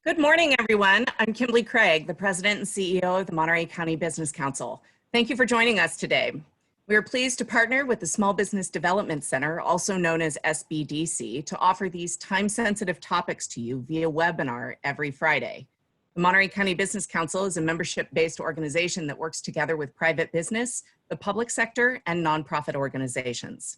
Good morning, everyone. I'm Kimberly Craig, the President and CEO of the Monterey County Business Council. Thank you for joining us today. We are pleased to partner with the Small Business Development Center, also known as SBDC, to offer these time-sensitive topics to you via webinar every Friday. The Monterey County Business Council is a membership-based organization that works together with private business, the public sector, and nonprofit organizations.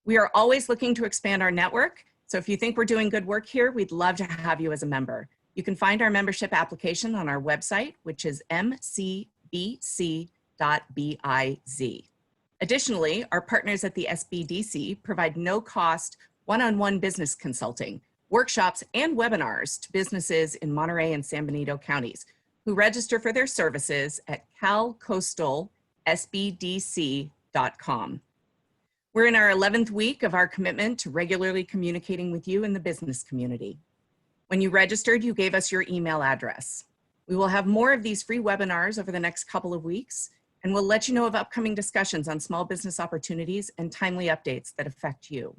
We are always looking to expand our network, so if you think we're doing good work here, we'd love to have you as a member. You can find our membership application on our website, which is mcbc.biz. Additionally, our partners at the SBDC provide no-cost one-on-one business consulting, workshops, and webinars to businesses in Monterey and San Benito counties who register for their services at calcoastalsbdc.com. We're in our 11th week of our commitment to regularly communicating with you in the business community. When you registered, you gave us your email address. We will have more of these free webinars over the next couple of weeks, and we'll let you know of upcoming discussions on small business opportunities and timely updates that affect you.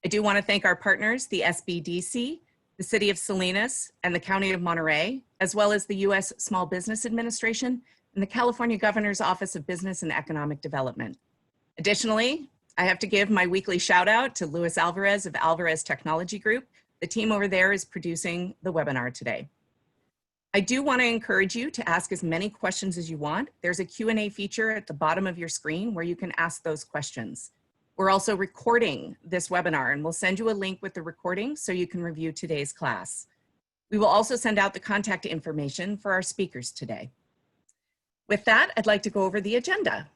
I do want to thank our partners, the SBDC, the City of Salinas, and the County of Monterey, as well as the U.S. Small Business Administration and the California Governor's Office of Business and Economic Development. Additionally, I have to give my weekly shout out to Luis Alvarez of Alvarez Technology Group. The team over there is producing the webinar today. I do want to encourage you to ask as many questions as you want. There's a Q&A feature at the bottom of your screen where you can ask those questions. We're also recording this webinar, and we'll send you a link with the recording so you can review today's class. We will also send out the contact information for our speakers today. With that, I'd like to go over the agenda.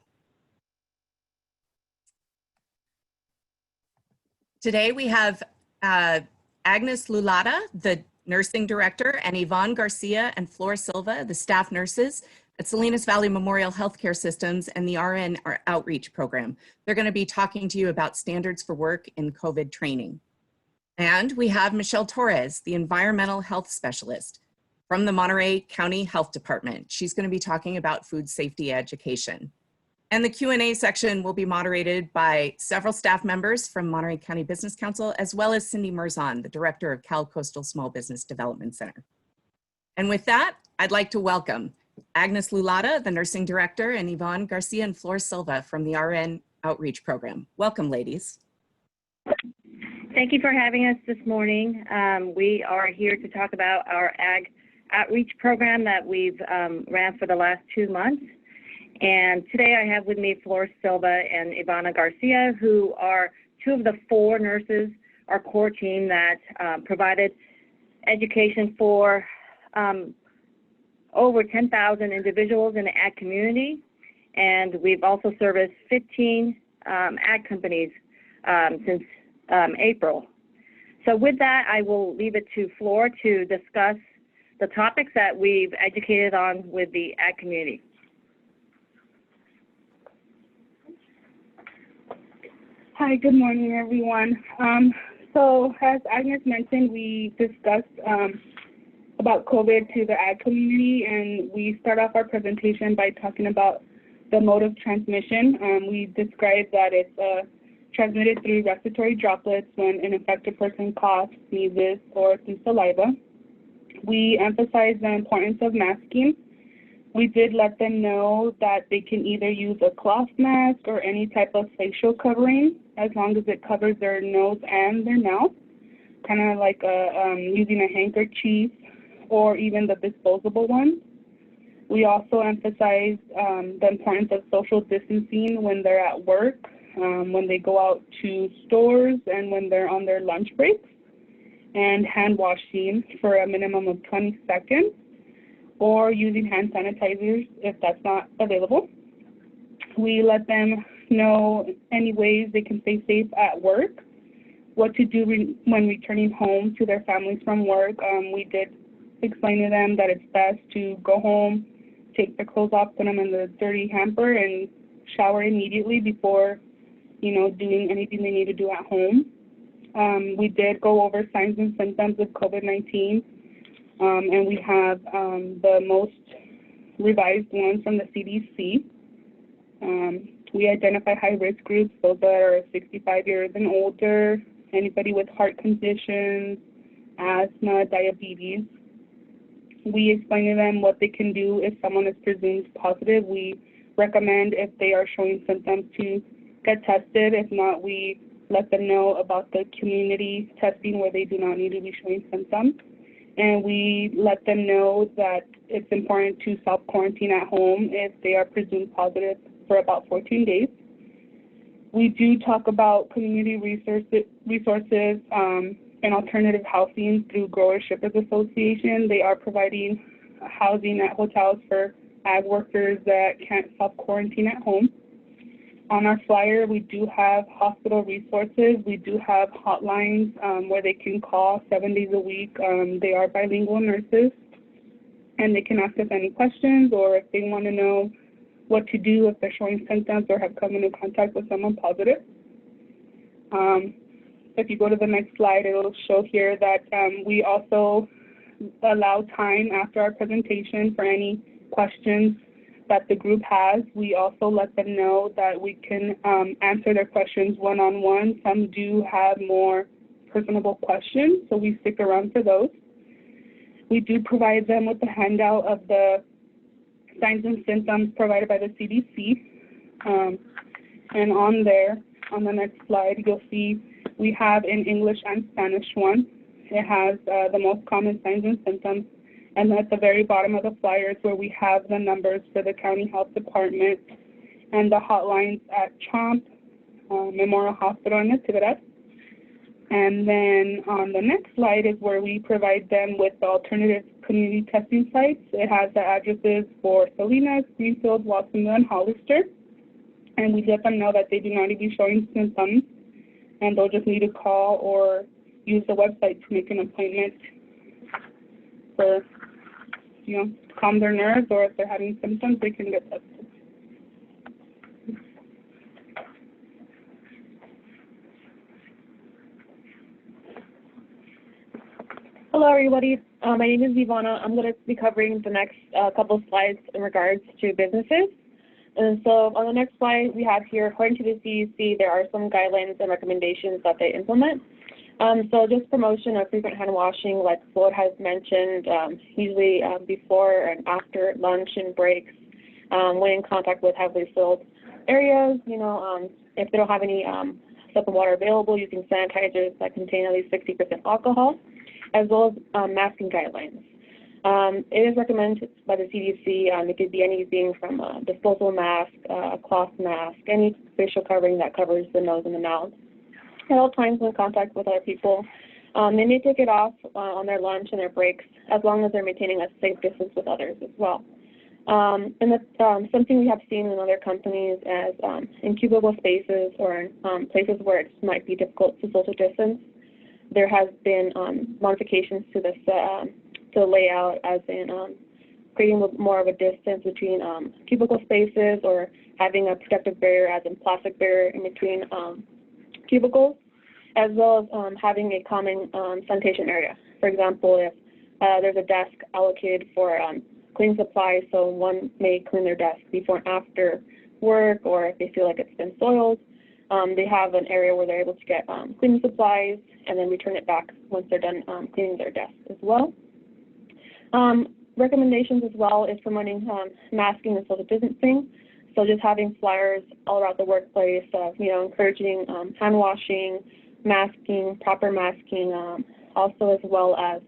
Today we have Agnes Lulada, the nursing director, and Yvonne Garcia and Flora Silva, the staff nurses at Salinas Valley Memorial Healthcare Systems and the RN Outreach Program. They're going to be talking to you about standards for work in COVID training. And we have Michelle Torres, the environmental health specialist from the Monterey County Health Department. She's going to be talking about food safety education. And the Q&A section will be moderated by several staff members from Monterey County Business Council, as well as Cindy Merzon, the director of Cal Coastal Small Business Development Center. And with that, I'd like to welcome Agnes Lulada, the nursing director, and Yvonne Garcia and Flora Silva from the RN Outreach Program. Welcome, ladies. Thank you for having us this morning. We are here to talk about our Ag Outreach Program that we've ran for the last 2 months. And today I have with me Flora Silva and Ivana Garcia, who are 2 of the 4 nurses, our core team that provided education for over 10,000 individuals in the ag community. And we've also serviced 15 ag companies since April. So with that, I will leave it to Flora to discuss the topics that we've educated on with the ag community. Hi, good morning, everyone. So as Agnes mentioned, we discussed about COVID to the ag community, and we start off our presentation by talking about the mode of transmission. We described that it's transmitted through respiratory droplets when an infected person coughs, sneezes, or through saliva. We emphasize the importance of masking. We did let them know that they can either use a cloth mask or any type of facial covering as long as it covers their nose and their mouth, kind of like using a handkerchief or even the disposable ones. We also emphasize the importance of social distancing when they're at work, when they go out to stores, and when they're on their lunch breaks, and hand washing for a minimum of 20 seconds. Or using hand sanitizers if that's not available. We let them know any ways they can stay safe at work, what to do when returning home to their families from work. We did explain to them that it's best to go home, take their clothes off, put them in the dirty hamper, and shower immediately before, doing anything they need to do at home. We did go over signs and symptoms of COVID-19. And we have the most revised ones from the CDC. We identify high-risk groups, those that are 65 years and older, anybody with heart conditions, asthma, diabetes. We explain to them what they can do if someone is presumed positive. We recommend if they are showing symptoms to get tested. If not, we let them know about the community testing where they do not need to be showing symptoms. And we let them know that it's important to self-quarantine at home if they are presumed positive for about 14 days. We do talk about community resources and alternative housing through Growers Shippers Association. They are providing housing at hotels for ag workers that can't self-quarantine at home. On our flyer, we do have hospital resources. We do have hotlines where they can call 7 days a week. They are bilingual nurses, and they can ask us any questions, or if they want to know what to do if they're showing symptoms or have come into contact with someone positive. If you go to the next slide, it will show here that we also allow time after our presentation for any questions that the group has. We also let them know that we can answer their questions one-on-one. Some do have more personable questions, so we stick around for those. We do provide them with a handout of the signs and symptoms provided by the CDC. And on there, on the next slide, you'll see we have in English and Spanish one. It has the most common signs and symptoms. And at the very bottom of the flyers where we have the numbers for the county health department and the hotlines at CHOMP, Memorial Hospital in Natividad. And then on the next slide is where we provide them with the alternative community testing sites. It has the addresses for Salinas, Greenfield, Watsonville, and Hollister. And we let them know that they do not need to be showing symptoms, and they'll just need to call or use the website to make an appointment for, calm their nerves, or if they're having symptoms, they can get tested. Hello, everybody. My name is Ivana. I'm going to be covering the next couple of slides in regards to businesses. And so on the next slide, we have here, according to the CDC, there are some guidelines and recommendations that they implement. So just promotion of frequent hand washing, like Floyd has mentioned, usually before and after lunch and breaks, when in contact with heavily filled areas. If they don't have any soap and water available, using sanitizers that contain at least 60% alcohol, as well as masking guidelines. It is recommended by the CDC. It could be anything from a disposable mask, a cloth mask, any facial covering that covers the nose and the mouth at all times when in contact with other people. They may take it off on their lunch and their breaks, as long as they're maintaining a safe distance with others as well. And that's something we have seen in other companies as in cubicle spaces or in places where it might be difficult to social distance. There has been modifications to this to layout, as in creating more of a distance between cubicle spaces, or having a protective barrier, as in plastic barrier in between cubicles, as well as having a common sanitation area. For example, if there's a desk allocated for cleaning supplies, so one may clean their desk before and after work, or if they feel like it's been soiled, they have an area where they're able to get cleaning supplies and then return it back once they're done cleaning their desk as well. Recommendations as well is promoting masking and social distancing. So just having flyers all around the workplace of, encouraging hand washing, masking, proper masking, also as well as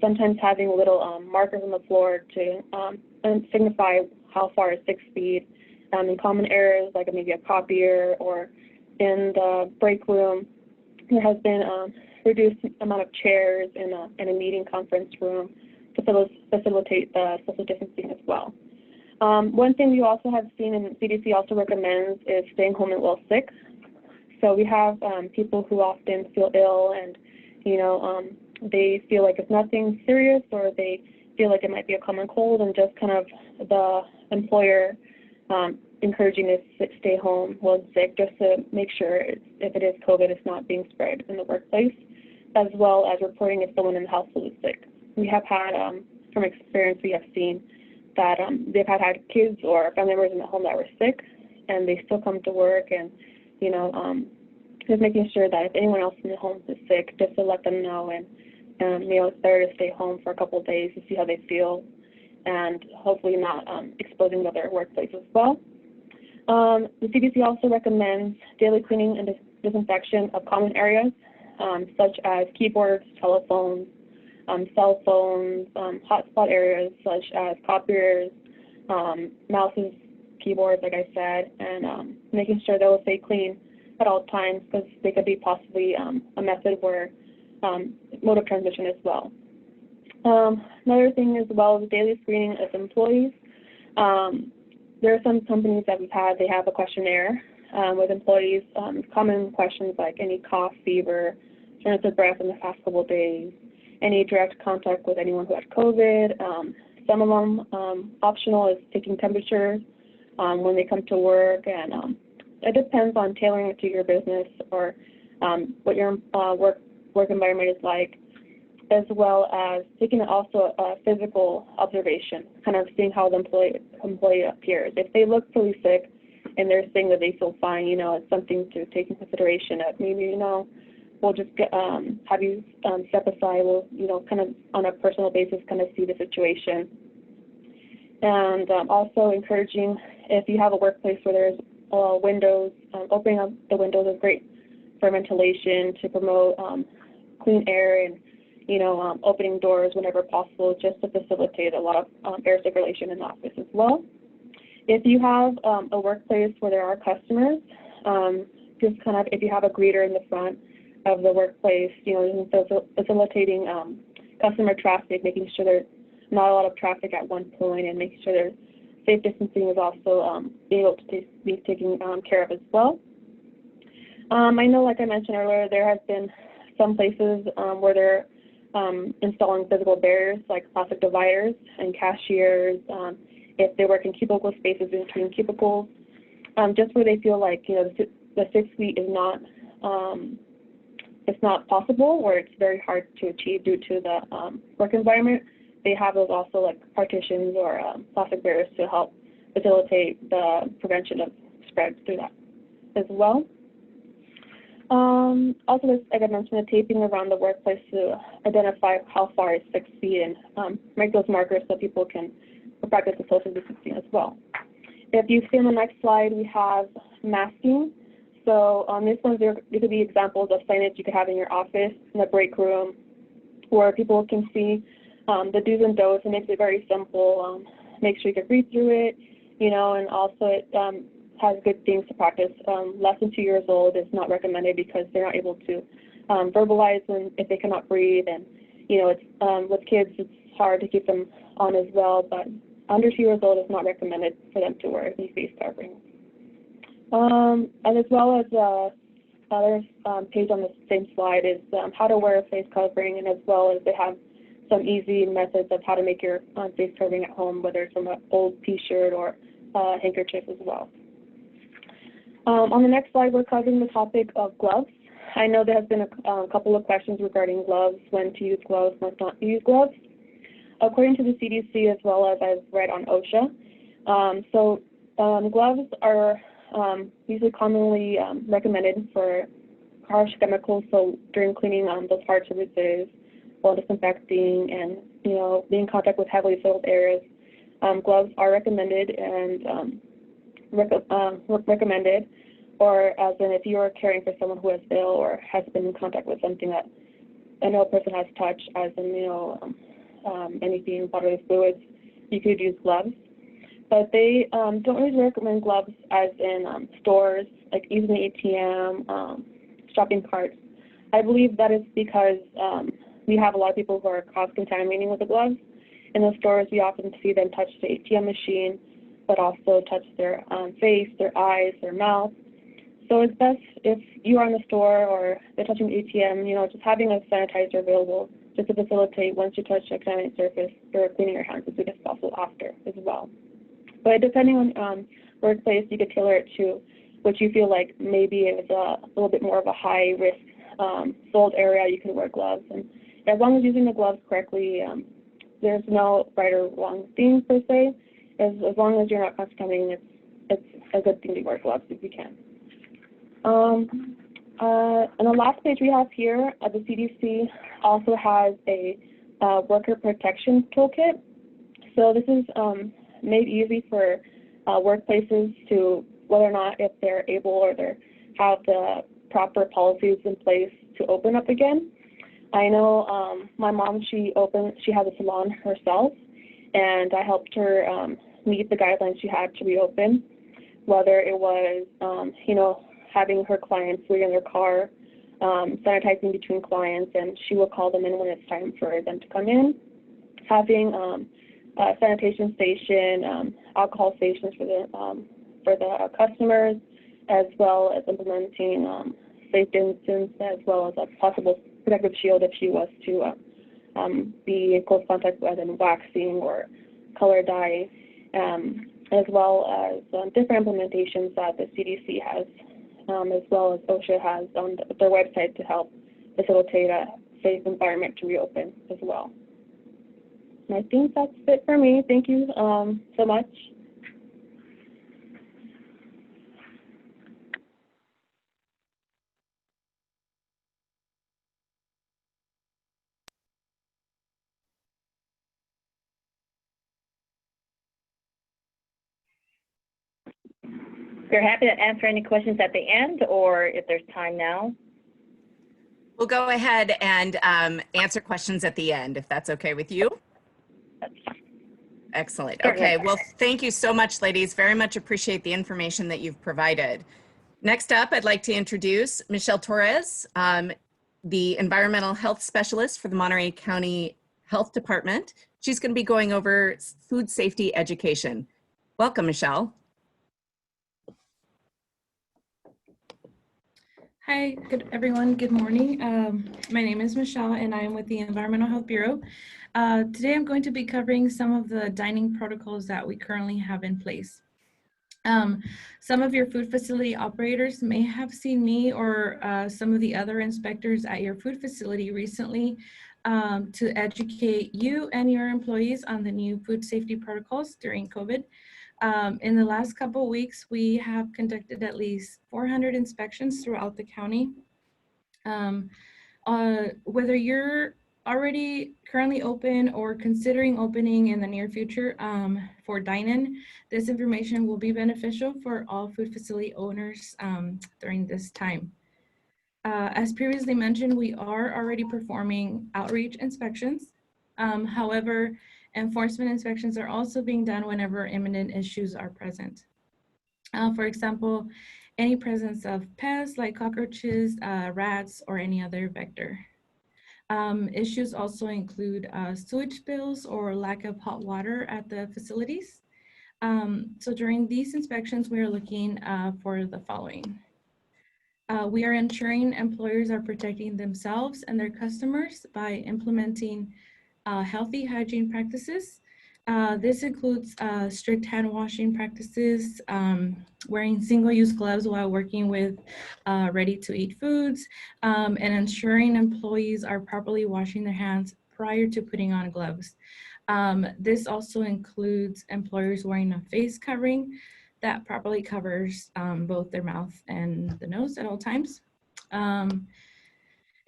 sometimes having little markers on the floor to signify how far is 6 feet. In common areas, like maybe a copier or in the break room, there has been reduced amount of chairs in a meeting conference room to facilitate the social distancing as well. One thing we also have seen, and CDC also recommends, is staying home and well sick. So we have people who often feel ill, and they feel like it's nothing serious, or they feel like it might be a common cold, and just kind of the employer encouraging us to stay home well and sick, just to make sure if it is COVID, it's not being spread in the workplace, as well as reporting if someone in the household is sick. We have had, from experience, we have seen that they've had kids or family members in the home that were sick, and they still come to work, and just making sure that if anyone else in the home is sick, just to let them know and and it's better to stay home for a couple of days to see how they feel, and hopefully not exposing to their workplace as well. The CDC also recommends daily cleaning and disinfection of common areas, such as keyboards, telephones, cell phones, hotspot areas such as copiers, mouses, keyboards, like I said, and making sure they'll stay clean at all times, because they could be possibly a method where mode of transmission as well. Another thing as well is daily screening of employees. There are some companies that we've had, they have a questionnaire with employees, common questions like any cough, fever, shortness of breath in the past couple of days, any direct contact with anyone who had COVID. Some of them optional is taking temperatures when they come to work, and it depends on tailoring it to your business or what your work environment is like, as well as taking also a physical observation, kind of seeing how the employee appears. If they look really sick and they're saying that they feel fine, it's something to take in consideration. That maybe, we'll just have you step aside. We'll, kind of on a personal basis, kind of see the situation. And also encouraging, if you have a workplace where there's windows, opening up the windows is great for ventilation to promote clean air, and opening doors whenever possible, just to facilitate a lot of air circulation in the office as well. If you have a workplace where there are customers, just kind of, if you have a greeter in the front of the workplace, facilitating customer traffic, making sure there's not a lot of traffic at one point, and making sure there's safe distancing is also being able to be taken care of as well. I know, like I mentioned earlier, there has been some places where they're installing physical barriers like plastic dividers and cashiers, if they work in cubicle spaces in between cubicles, just where they feel like the 6 feet is not it's not possible, or it's very hard to achieve due to the work environment. They have those also like partitions or plastic barriers to help facilitate the prevention of spread through that as well. Also, like I mentioned, the taping around the workplace to identify how far is 6 feet, and make those markers so people can practice the social distancing as well. If you see on the next slide, we have masking. So on this one, there could be examples of signage you could have in your office, in the break room, where people can see the do's and don'ts. It makes it very simple. Make sure you can read through it, and also it has good things to practice. Less than 2 years old is not recommended because they're not able to verbalize if they cannot breathe, and it's with kids it's hard to keep them on as well. But under 2 years old, it's not recommended for them to wear any face coverings. And as well as other page on the same slide is how to wear a face covering, and as well as they have some easy methods of how to make your face covering at home, whether it's from an old T-shirt or handkerchief as well. On the next slide, we're covering the topic of gloves. I know there has been a couple of questions regarding gloves, when to use gloves, when not to use gloves. According to the CDC, as well as I've read on OSHA, gloves are usually commonly recommended for harsh chemicals, so during cleaning those hard surfaces, while disinfecting, and being in contact with heavily filled areas. Gloves are recommended, and recommended, or as in if you are caring for someone who is ill or has been in contact with something that an ill person has touched, as in anything, bodily fluids, you could use gloves. But they don't really recommend gloves as in stores, like using the ATM, shopping carts. I believe that is because we have a lot of people who are cross-contaminating with the gloves. In the stores, we often see them touch the ATM machine, but also touch their face, their eyes, their mouth. So it's best if you are in the store or they're touching the ATM, just having a sanitizer available just to facilitate once you touch a contaminated surface, you're cleaning your hands as soon as possible after as well. But depending on workplace, you could tailor it to what you feel like maybe it was a little bit more of a high-risk sold area, you can wear gloves. And as long as using the gloves correctly, there's no right or wrong thing per se. As long as you're not contaminating, it's a good thing to wear gloves if you can. On the last page we have here, the CDC also has a worker protection toolkit. So this is made easy for workplaces to, whether or not if they're able or they have the proper policies in place to open up again. I know my mom, she has a salon herself, and I helped her meet the guidelines she had to reopen, whether it was, having her clients wait in their car, sanitizing between clients, and she will call them in when it's time for them to come in, having a sanitation station, alcohol stations for the customers, as well as implementing safe distance, as well as a possible protective shield if she was to be in close contact with waxing or color dye, as well as different implementations that the CDC has, as well as OSHA has on their website to help facilitate a safe environment to reopen as well. And I think that's it for me. Thank you so much. We're happy to answer any questions at the end, or if there's time now. We'll go ahead and answer questions at the end, if that's okay with you. That's fine. Excellent. Certainly. Okay, well, thank you so much, ladies. Very much appreciate the information that you've provided. Next up, I'd like to introduce Michelle Torres, the Environmental Health Specialist for the Monterey County Health Department. She's going to be going over food safety education. Welcome, Michelle. Hi, everyone. Good morning. My name is Michelle, and I am with the Environmental Health Bureau. Today, I'm going to be covering some of the dining protocols that we currently have in place. Some of your food facility operators may have seen me or some of the other inspectors at your food facility recently to educate you and your employees on the new food safety protocols during COVID. In the last couple of weeks, we have conducted at least 400 inspections throughout the county. Whether you're already currently open or considering opening in the near future for dine-in, this information will be beneficial for all food facility owners during this time. As previously mentioned, we are already performing outreach inspections. However, enforcement inspections are also being done whenever imminent issues are present. For example, any presence of pests like cockroaches, rats, or any other vector. Issues also include sewage spills or lack of hot water at the facilities. So during these inspections, we are looking for the following. We are ensuring employers are protecting themselves and their customers by implementing healthy hygiene practices. This includes strict hand washing practices, wearing single-use gloves while working with ready-to-eat foods, and ensuring employees are properly washing their hands prior to putting on gloves. This also includes employers wearing a face covering that properly covers both their mouth and the nose at all times.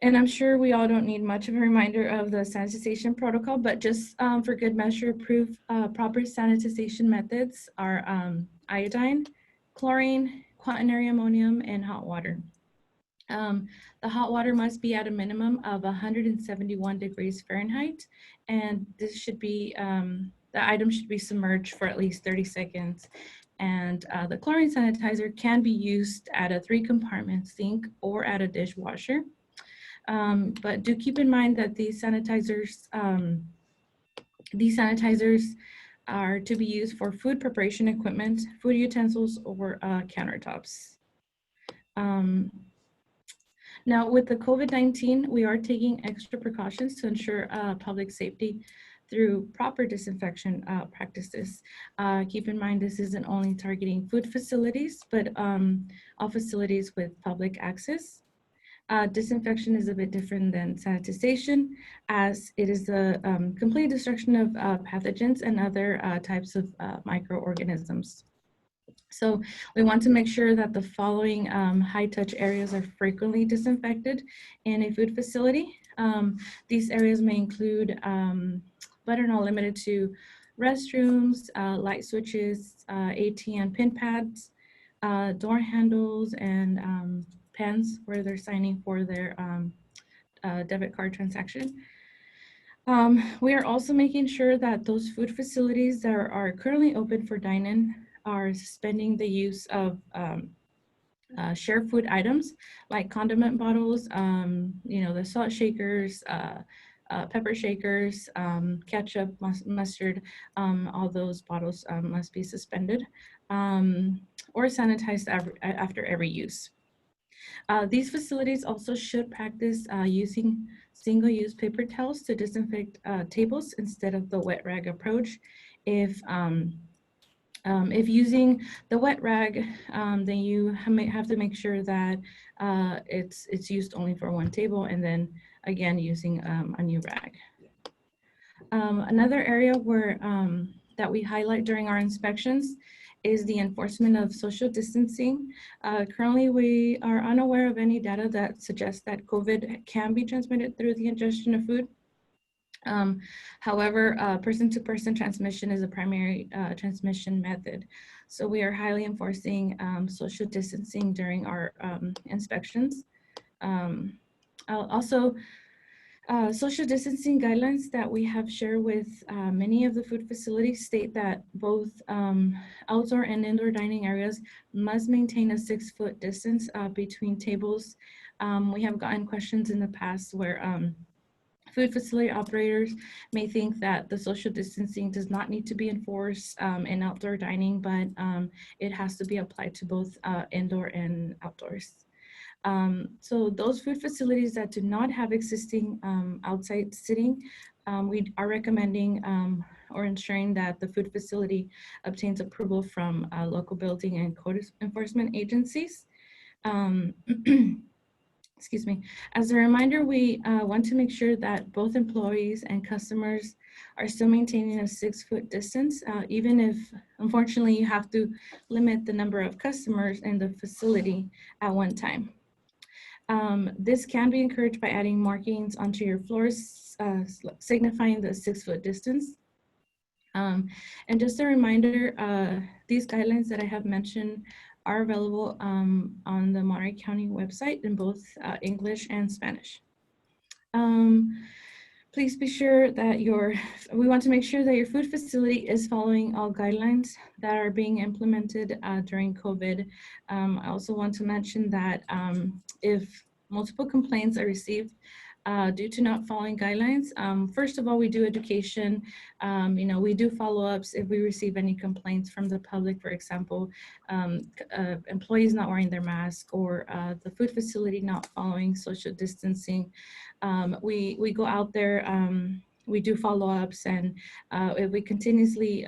And I'm sure we all don't need much of a reminder of the sanitization protocol, but just for good measure, proper sanitization methods are iodine, chlorine, quaternary ammonium, and hot water. The hot water must be at a minimum of 171 degrees Fahrenheit, and this should be, the item should be submerged for at least 30 seconds. And the chlorine sanitizer can be used at a 3-compartment sink or at a dishwasher. But do keep in mind that these sanitizers are to be used for food preparation equipment, food utensils, or countertops. Now with the COVID-19, we are taking extra precautions to ensure public safety through proper disinfection practices. Keep in mind this isn't only targeting food facilities, but all facilities with public access. Disinfection is a bit different than sanitization, as it is the complete destruction of pathogens and other types of microorganisms. So we want to make sure that the following high-touch areas are frequently disinfected in a food facility. These areas may include, but are not limited to, restrooms, light switches, ATM pin pads, door handles, and pens where they're signing for their debit card transaction. We are also making sure that those food facilities that are currently open for dine-in are suspending the use of shared food items like condiment bottles, the salt shakers, pepper shakers, ketchup, mustard, all those bottles must be suspended or sanitized after every use. These facilities also should practice using single-use paper towels to disinfect tables instead of the wet rag approach. If using the wet rag, then you have to make sure that it's used only for one table, and then again using a new rag. Another area where that we highlight during our inspections is the enforcement of social distancing. Currently, we are unaware of any data that suggests that COVID can be transmitted through the ingestion of food. However, person-to-person transmission is a primary transmission method. So we are highly enforcing social distancing during our inspections. Also, social distancing guidelines that we have shared with many of the food facilities state that both outdoor and indoor dining areas must maintain a 6-foot distance between tables. We have gotten questions in the past where food facility operators may think that the social distancing does not need to be enforced in outdoor dining, but it has to be applied to both indoor and outdoors. So those food facilities that do not have existing outside seating, we are recommending or ensuring that the food facility obtains approval from local building and code enforcement agencies. Excuse me. As a reminder, we want to make sure that both employees and customers are still maintaining a 6-foot distance, even if, unfortunately, you have to limit the number of customers in the facility at one time. This can be encouraged by adding markings onto your floors, signifying the 6-foot distance. And just a reminder, these guidelines that I have mentioned are available on the Monterey County website in both English and Spanish. Please be sure that we want to make sure that your food facility is following all guidelines that are being implemented during COVID. I also want to mention that if multiple complaints are received due to not following guidelines, first of all, we do education. We do follow-ups if we receive any complaints from the public, for example, employees not wearing their mask or the food facility not following social distancing. We go out there, we do follow-ups, and if we continuously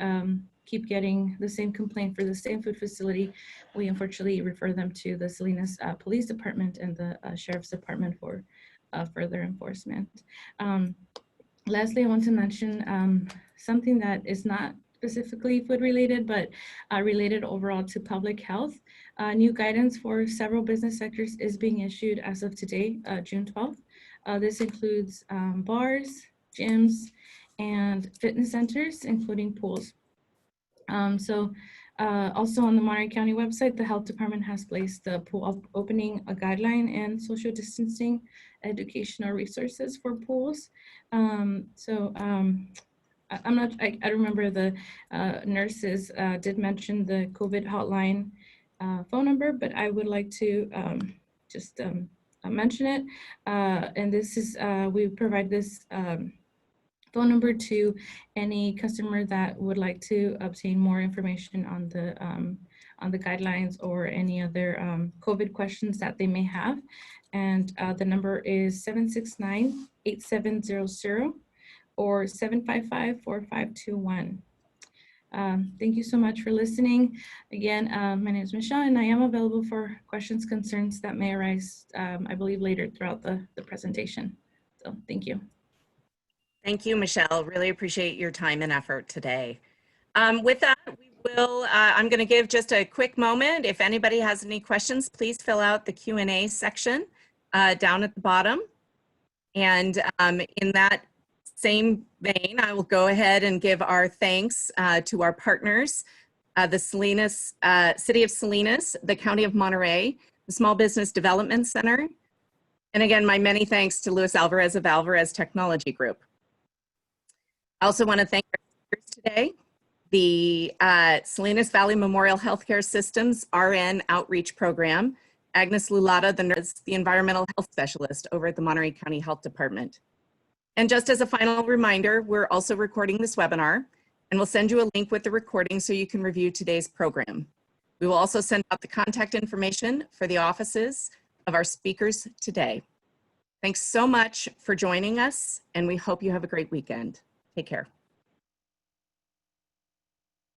keep getting the same complaint for the same food facility, we unfortunately refer them to the Salinas Police Department and the Sheriff's Department for further enforcement. Lastly, I want to mention something that is not specifically food related, but related overall to public health. New guidance for several business sectors is being issued as of today, June 12th. This includes bars, gyms, and fitness centers, including pools. Also on the Monterey County website, the health department has placed the pool opening a guideline and social distancing educational resources for pools. I remember the nurses did mention the COVID hotline phone number, but I would like to just mention it. And this is, we provide this phone number to any customer that would like to obtain more information on the guidelines or any other COVID questions that they may have. And the number is 769-8700 or 755-4521. Thank you so much for listening. Again, my name is Michelle, and I am available for questions, concerns that may arise, I believe, later throughout the presentation. So thank you. Thank you, Michelle. Really appreciate your time and effort today. With that, we will I'm going to give just a quick moment. If anybody has any questions, please fill out the Q&A section down at the bottom. And in that same vein, I will go ahead and give our thanks to our partners, the City of Salinas, the County of Monterey, the Small Business Development Center, and again, my many thanks to Luis Alvarez of Alvarez Technology Group. I also want to thank our speakers today, the Salinas Valley Memorial Healthcare Systems RN Outreach Program, Agnes Lulata, the Environmental Health Specialist over at the Monterey County Health Department. And just as a final reminder, we're also recording this webinar, and we'll send you a link with the recording so you can review today's program. We will also send out the contact information for the offices of our speakers today. Thanks so much for joining us, and we hope you have a great weekend. Take care.